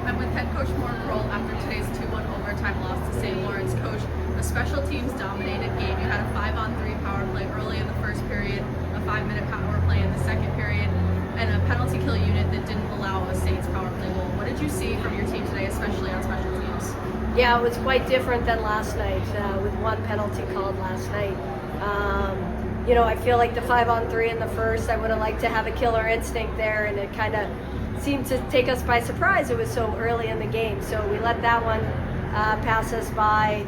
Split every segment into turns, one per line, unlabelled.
I'm with head coach Mark Roll after today's 2-1 overtime loss to St. Lawrence. Coach, a special teams dominated game. You had a 5-on-3 power play early in the first period, a 5-minute power play in the second period, and a penalty kill unit that didn't allow a Saints power play goal. What did you see from your team today, especially on special teams?
Yeah, it was quite different than last night, with one penalty called last night. I feel like the 5-on-3 in the first, I would have liked to have a killer instinct there, and it kind of seemed to take us by surprise. It was so early in the game, so we let that one pass us by.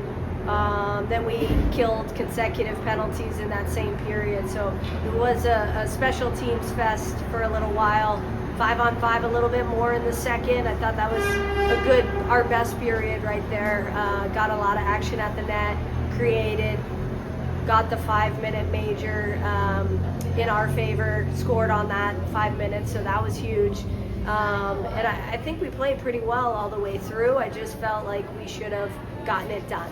Then we killed consecutive penalties in that same period, so it was a special teams fest for a little while. 5-on-5 a little bit more in the second. I thought that was our best period right there. Got a lot of action at the net, created, got the 5-minute major in our favor, scored on that 5 minutes, so that was huge. And I think we played pretty well all the way through. I just felt like we should have gotten it done.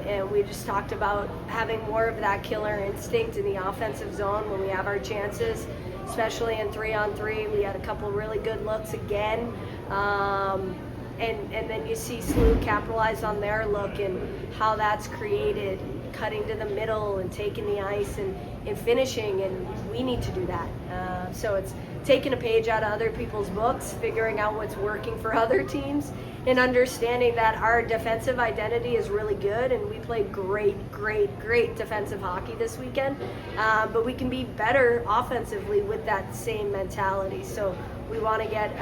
And we just talked about having more of that killer instinct in the offensive zone when we have our chances, especially in 3-on-3. We had a couple really good looks again. And then you see SLU capitalize on their look and how that's created, cutting to the middle and taking the ice and finishing, and we need to do that. So it's taking a page out of other people's books, figuring out what's working for other teams, and understanding that our defensive identity is really good, and we played great defensive hockey this weekend, but we can be better offensively with that same mentality. So we want to get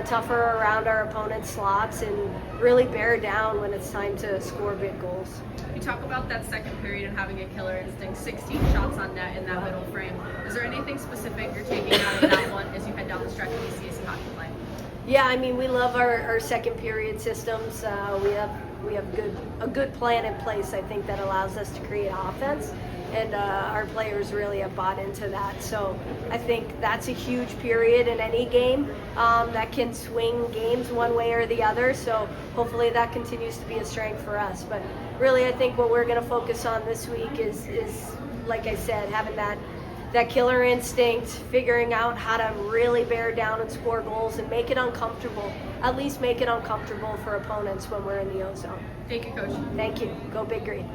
tougher around our opponent's slots and really bear down when it's time to score big goals.
You talk about that second period and having a killer instinct, 16 shots on net in that middle frame. Is there anything specific you're taking out of that one as you head down the stretch of the CSC hockey play?
Yeah, I mean, we love our second period systems. We have a good plan in place, I think, that allows us to create offense, and our players really have bought into that. So I think that's a huge period in any game that can swing games one way or the other. So hopefully that continues to be a strength for us. But really, I think what we're going to focus on this week is like I said, having that killer instinct, figuring out how to really bear down and score goals and make it uncomfortable, at least make it uncomfortable for opponents when we're in the O zone.
Thank you, Coach.
Thank you. Go Big Green.